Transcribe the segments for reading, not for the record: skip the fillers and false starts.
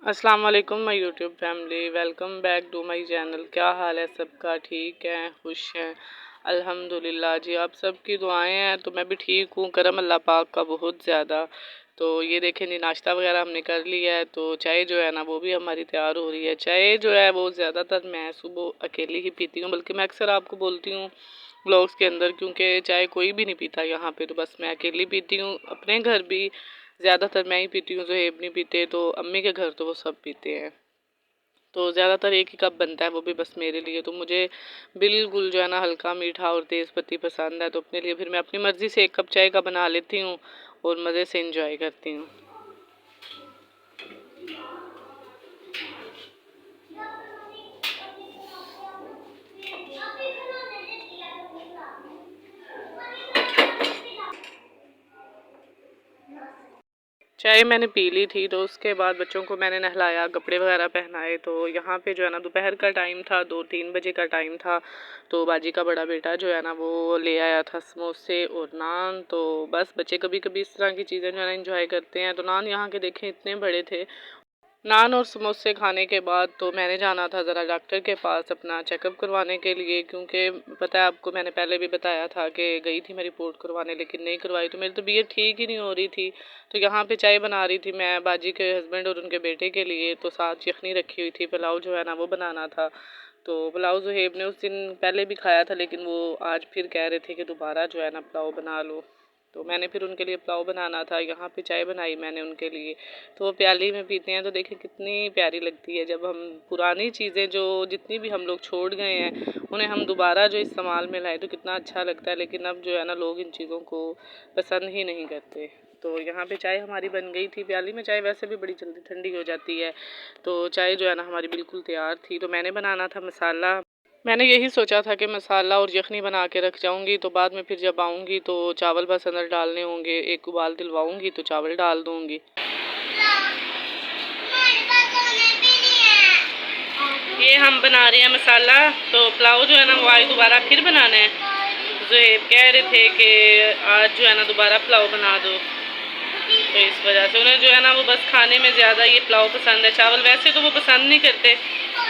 अस्सलाम वालेकुम my YouTube family, welcome back to my channel. क्या हाल है सबका? ठीक है, खुश हैं? अल्हम्दुलिल्लाह जी, आप सबकी दुआएं हैं तो मैं भी ठीक हूँ। करम अल्लाह पाक का बहुत ज़्यादा। तो ये देखें जी, नाश्ता वगैरह हमने कर लिया है। तो चाय जो है ना वो भी हमारी तैयार हो रही है। चाय जो है वो ज़्यादातर मैं सुबह अकेली ही पीती हूँ, बल्कि मैं अक्सर आपको बोलती हूँ व्लॉग्स के अंदर, क्योंकि चाय कोई भी नहीं पीता यहाँ पे, तो बस मैं अकेली पीती हूँ। अपने घर भी ज़्यादातर मैं ही पीती हूँ, ज़ुहैब नहीं पीते, तो अम्मी के घर तो वो सब पीते हैं। तो ज़्यादातर एक ही कप बनता है, वो भी बस मेरे लिए। तो मुझे बिल्कुल जो है ना हल्का मीठा और तेज़ पत्ती पसंद है, तो अपने लिए फिर मैं अपनी मर्ज़ी से एक कप चाय का बना लेती हूँ और मज़े से इंजॉय करती हूँ। चाय मैंने पी ली थी, तो उसके बाद बच्चों को मैंने नहलाया, कपड़े वगैरह पहनाए। तो यहाँ पे जो है ना दोपहर का टाइम था, 2-3 बजे का टाइम था। तो बाजी का बड़ा बेटा जो है ना वो ले आया था समोसे और नान। तो बस बच्चे कभी कभी इस तरह की चीज़ें जो है ना इंजॉय करते हैं। तो नान यहाँ के देखें इतने बड़े थे। नान और समोसे खाने के बाद तो मैंने जाना था ज़रा डॉक्टर के पास अपना चेकअप करवाने के लिए, क्योंकि पता है आपको, मैंने पहले भी बताया था कि गई थी मैं रिपोर्ट करवाने, लेकिन नहीं करवाई। तो मेरी तबीयत ठीक ही नहीं हो रही थी। तो यहाँ पे चाय बना रही थी मैं बाजी के हस्बैंड और उनके बेटे के लिए। तो साथ यखनी रखी हुई थी, पुलाव जो है ना वो बनाना था। तो पुलाव ज़ुहैब ने उस दिन पहले भी खाया था, लेकिन वो आज फिर कह रहे थे कि दोबारा जो है ना पुलाव बना लो। तो मैंने फिर उनके लिए पुलाव बनाना था। यहाँ पे चाय बनाई मैंने उनके लिए। तो वो प्याली में पीते हैं, तो देखिए कितनी प्यारी लगती है जब हम पुरानी चीज़ें जो जितनी भी हम लोग छोड़ गए हैं उन्हें हम दोबारा जो इस्तेमाल में लाए, तो कितना अच्छा लगता है। लेकिन अब जो है ना लोग इन चीज़ों को पसंद ही नहीं करते। तो यहाँ पे चाय हमारी बन गई थी। प्याली में चाय वैसे भी बड़ी जल्दी ठंडी हो जाती है। तो चाय जो है ना हमारी बिल्कुल तैयार थी। तो मैंने बनाना था मसाला। मैंने यही सोचा था कि मसाला और यखनी बना के रख जाऊंगी, तो बाद में फिर जब आऊँगी तो चावल बस अंदर डालने होंगे, एक उबाल दिलवाऊंगी तो चावल डाल दूंगी। ये हम बना रहे हैं मसाला। तो पुलाव जो है ना वो आज दोबारा फिर बनाना है। ज़ुहैब कह रहे थे कि आज जो है ना दोबारा पुलाव बना दो, तो इस वजह से उन्हें जो है ना वो बस खाने में ज़्यादा ये पुलाव पसंद है। चावल वैसे तो वो पसंद नहीं करते,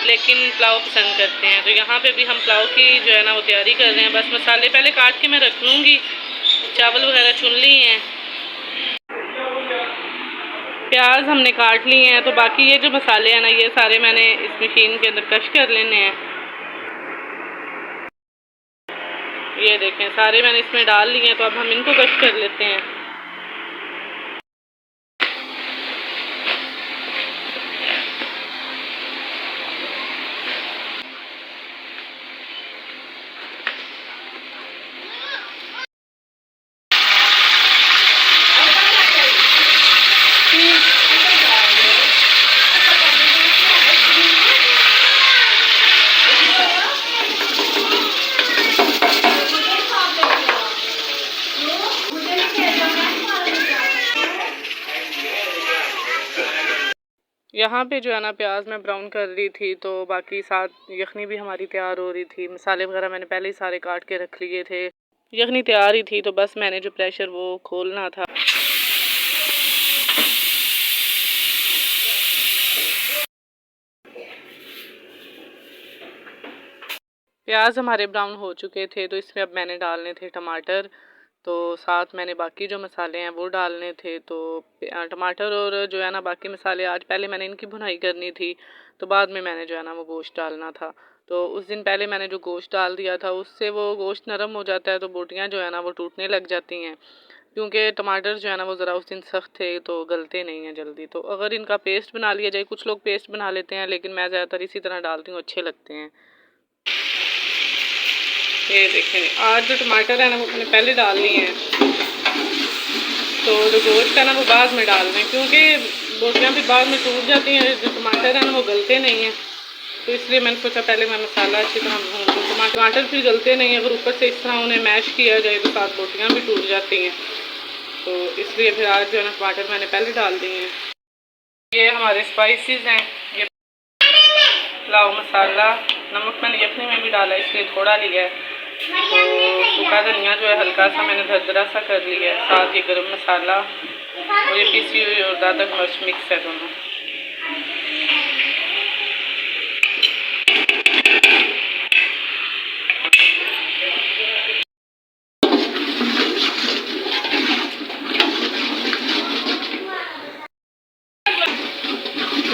लेकिन पुलाव पसंद करते हैं। तो यहाँ पे भी हम पुलाव की जो है ना वो तैयारी कर रहे हैं। बस मसाले पहले काट के मैं रख लूँगी, चावल वगैरह चुन लिए हैं, प्याज हमने काट लिए हैं। तो बाकी ये जो मसाले हैं ना ये सारे मैंने इस मशीन के अंदर कश कर लेने हैं। ये देखें सारे मैंने इसमें डाल लिए हैं। तो अब हम इनको कश कर लेते हैं। यहाँ पे जो है ना प्याज मैं ब्राउन कर रही थी। तो बाकी साथ यखनी भी हमारी तैयार हो रही थी। मसाले वगैरह मैंने पहले ही सारे काट के रख लिए थे। यखनी तैयार ही थी, तो बस मैंने जो प्रेशर वो खोलना था। प्याज हमारे ब्राउन हो चुके थे, तो इसमें अब मैंने डालने थे टमाटर। तो साथ मैंने बाकी जो मसाले हैं वो डालने थे। तो टमाटर और जो है ना बाकी मसाले आज पहले मैंने इनकी भुनाई करनी थी, तो बाद में मैंने जो है ना वो गोश्त डालना था। तो उस दिन पहले मैंने जो गोश्त डाल दिया था उससे वो गोश्त नरम हो जाता है, तो बोटियाँ जो है ना वो टूटने लग जाती हैं, क्योंकि टमाटर जो है ना वो ज़रा उस दिन सख्त थे तो गलते नहीं हैं जल्दी। तो अगर इनका पेस्ट बना लिया जाए, कुछ लोग पेस्ट बना लेते हैं, लेकिन मैं ज़्यादातर इसी तरह डालती हूँ, अच्छे लगते हैं। ये देखें आज जो टमाटर है ना वो मैंने पहले डाल लिए हैं। तो जो गोश्त है ना वो बाद में डाल दें, क्योंकि बोटियाँ भी बाद में टूट जाती हैं। जो टमाटर है ना वो गलते नहीं हैं, तो इसलिए मैंने सोचा पहले मैं मसाला अच्छी तरह भून लूँ। टमाटर फिर गलते नहीं हैं, अगर ऊपर से इस तरह उन्हें मैश किया जाए तो साथ बोटियाँ भी टूट जाती हैं। तो इसलिए फिर आज जो है ना टमाटर मैंने पहले डाल दिए हैं। ये हमारे स्पाइसेस हैं। ये पुलाव मसाला, नमक मैंने यखनी में भी डाला इसलिए थोड़ा लिया है। तो सूखा धनिया जो है हल्का सा मैंने दरदरा सा कर लिया है। साथ ये गरम मसाला और ये पीसी हुई और दादक मिर्च मिक्स है दोनों।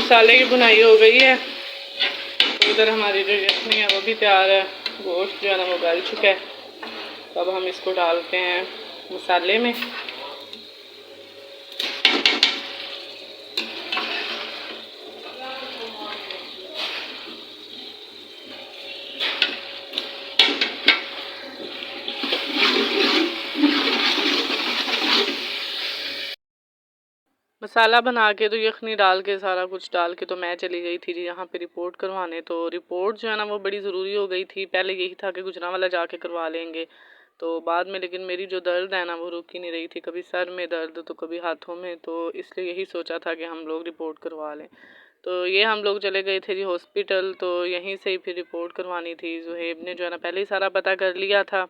मसाले की भुनाई हो गई है तो इधर हमारी जो यखनी है वो भी तैयार है। गोश्त जो है ना वो गल चुका है। तो अब हम इसको डालते हैं मसाले में। मसाला बना के तो यखनी डाल के सारा कुछ डाल के तो मैं चली गई थी जी यहाँ पे रिपोर्ट करवाने। तो रिपोर्ट जो है ना वो बड़ी ज़रूरी हो गई थी। पहले यही था कि गुजरांवाला जाके करवा लेंगे, तो बाद में लेकिन मेरी जो दर्द है ना वो रुक ही नहीं रही थी, कभी सर में दर्द तो कभी हाथों में, तो इसलिए यही सोचा था कि हम लोग रिपोर्ट करवा लें। तो ये हम लोग चले गए थे जी हॉस्पिटल। तो यहीं से ही फिर रिपोर्ट करवानी थी। ज़ुहैब ने जो है ना पहले ही सारा पता कर लिया था।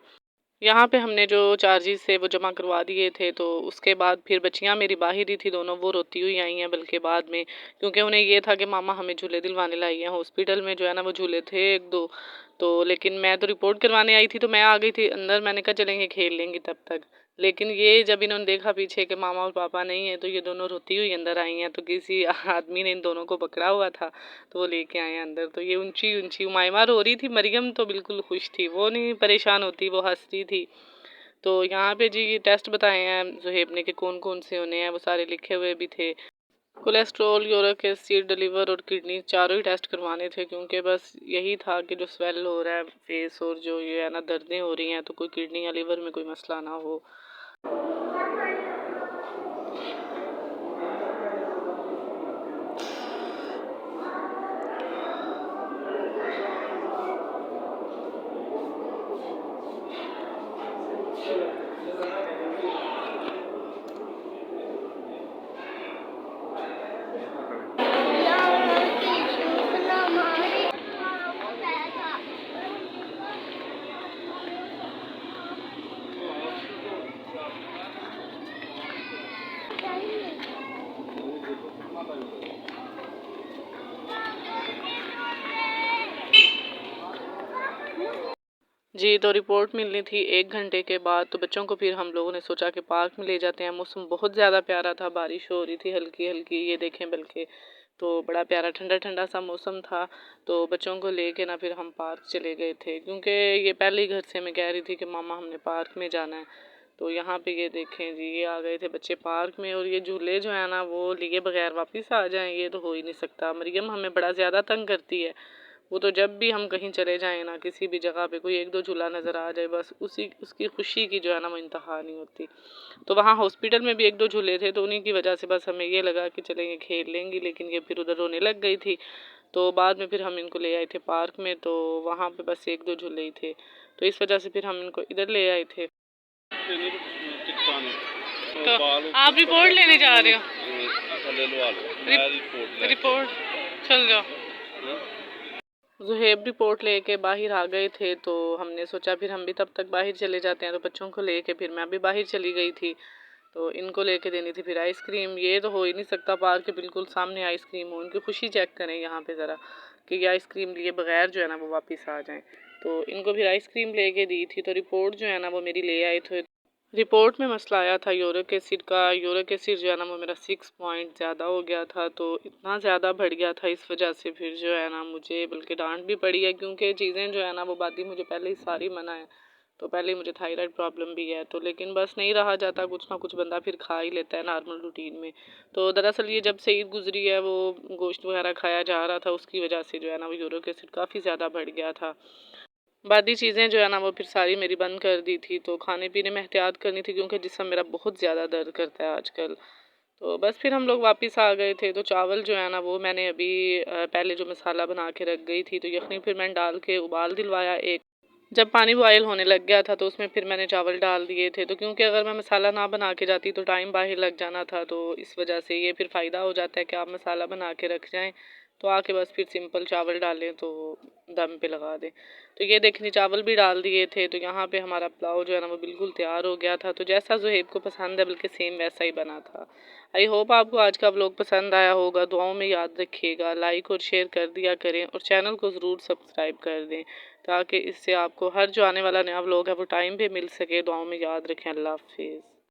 यहाँ पे हमने जो चार्जेस थे वो जमा करवा दिए थे। तो उसके बाद फिर बच्चियाँ मेरी बाहर ही थी दोनों, वो रोती हुई आई हैं बल्कि बाद में, क्योंकि उन्हें ये था कि मामा हमें झूले दिलवाने लाई हैं। हॉस्पिटल में जो है ना वो झूले थे एक दो, तो लेकिन मैं तो रिपोर्ट करवाने आई थी तो मैं आ गई थी अंदर। मैंने कहा चलेंगे खेल लेंगी तब तक, लेकिन ये जब इन्होंने देखा पीछे कि मामा और पापा नहीं है तो ये दोनों रोती हुई अंदर आई हैं। तो किसी आदमी ने इन दोनों को पकड़ा हुआ था तो वो लेके आए अंदर। तो ये ऊंची ऊंची उमाइमा रो रही थी, मरियम तो बिल्कुल खुश थी, वो नहीं परेशान होती, वो हंस रही थी। तो यहाँ पे जी ये टेस्ट बताए हैं ज़ुहैब ने कि कौन कौन से होने हैं, वो सारे लिखे हुए भी थे। कोलेस्ट्रॉल, यूरिक एसिड, लिवर और किडनी चारों ही टेस्ट करवाने थे, क्योंकि बस यही था कि जो स्वेल हो रहा है फेस और जो ये है ना दर्दें हो रही हैं तो कोई किडनी या लिवर में कोई मसला ना हो। जी तो रिपोर्ट मिलनी थी 1 घंटे के बाद। तो बच्चों को फिर हम लोगों ने सोचा कि पार्क में ले जाते हैं। मौसम बहुत ज़्यादा प्यारा था, बारिश हो रही थी हल्की हल्की, ये देखें बल्कि, तो बड़ा प्यारा ठंडा ठंडा सा मौसम था। तो बच्चों को लेके ना फिर हम पार्क चले गए थे, क्योंकि ये पहले ही घर से मैं कह रही थी कि मामा हमने पार्क में जाना है। तो यहाँ पे ये देखें जी, ये आ गए थे बच्चे पार्क में। और ये झूले जो है ना वो लिए बगैर वापस आ जाएं, ये तो हो ही नहीं सकता। मरियम हमें बड़ा ज़्यादा तंग करती है। वो तो जब भी हम कहीं चले जाएं ना, किसी भी जगह पे कोई एक दो झूला नज़र आ जाए, बस उसकी खुशी की जो है ना वो इंतहा नहीं होती। तो वहाँ हॉस्पिटल में भी एक दो झूले थे, तो उन्हीं की वजह से बस हमें ये लगा कि चलेंगे खेल लेंगी, लेकिन ये फिर उधर रोने लग गई थी। तो बाद में फिर हम इनको ले आए थे पार्क में, तो वहाँ पे बस एक दो झूले ही थे, तो इस वजह से फिर हम इनको इधर ले आए थे। तो आप रिपोर्ट लेने जा रहे हो? रिपोर्ट चल जाओ। ज़ुहैब रिपोर्ट लेके बाहर आ गए थे, तो हमने सोचा फिर हम भी तब तक बाहर चले जाते हैं। तो बच्चों को लेके फिर मैं भी बाहर चली गई थी। तो इनको लेके देनी थी फिर आइसक्रीम। ये तो हो ही नहीं सकता पार्क के बिल्कुल सामने आइसक्रीम हो। इनकी खुशी चेक करें यहाँ पे ज़रा, कि ये आइसक्रीम लिए बगैर जो है ना वो वापस आ जाएं। तो इनको फिर आइसक्रीम लेके दी थी। तो रिपोर्ट जो है ना वो मेरी ले आए थे। रिपोर्ट में मसला आया था यूरिक एसिड का। यूरिक एसिड जो है ना वो मेरा 6 पॉइंट ज़्यादा हो गया था। तो इतना ज़्यादा बढ़ गया था, इस वजह से फिर जो है ना मुझे बल्कि डांट भी पड़ी है, क्योंकि चीज़ें जो है ना वो बादी मुझे पहले ही सारी मना है। तो पहले ही मुझे थायराइड प्रॉब्लम भी है, तो लेकिन बस नहीं रहा जाता, कुछ ना कुछ बंदा फिर खा ही लेता है नॉर्मल रूटीन में। तो दरअसल ये जब से ईद गुजरी है वो गोश्त वगैरह खाया जा रहा था, उसकी वजह से जो है ना वो यूरिक एसिड काफ़ी ज़्यादा बढ़ गया था। बाकी चीज़ें जो है ना वो फिर सारी मेरी बंद कर दी थी। तो खाने पीने में एहतियात करनी थी, क्योंकि जिसम मेरा बहुत ज़्यादा दर्द करता है आजकल। तो बस फिर हम लोग वापस आ गए थे। तो चावल जो है ना वो मैंने अभी पहले जो मसाला बना के रख गई थी, तो यखनी फिर मैंने डाल के उबाल दिलवाया एक। जब पानी बॉयल होने लग गया था तो उसमें फिर मैंने चावल डाल दिए थे। तो क्योंकि अगर मैं मसाला ना बना के जाती तो टाइम बाहर लग जाना था, तो इस वजह से ये फिर फ़ायदा हो जाता है कि आप मसाला बना के रख जाएं, तो आके बस फिर सिंपल चावल डालें तो दम पे लगा दें। तो ये देखनी चावल भी डाल दिए थे। तो यहाँ पे हमारा पुलाव जो है ना वो बिल्कुल तैयार हो गया था। तो जैसा ज़ुहैब को पसंद है बल्कि सेम वैसा ही बना था। आई होप आपको आज का व्लॉग पसंद आया होगा। दुआओं में याद रखिएगा, लाइक और शेयर कर दिया करें, और चैनल को ज़रूर सब्सक्राइब कर दें, ताकि इससे आपको हर जो आने वाला नया व्लॉग है वो टाइम पे मिल सके। दुआओं में याद रखें। अल्लाह हाफिज़।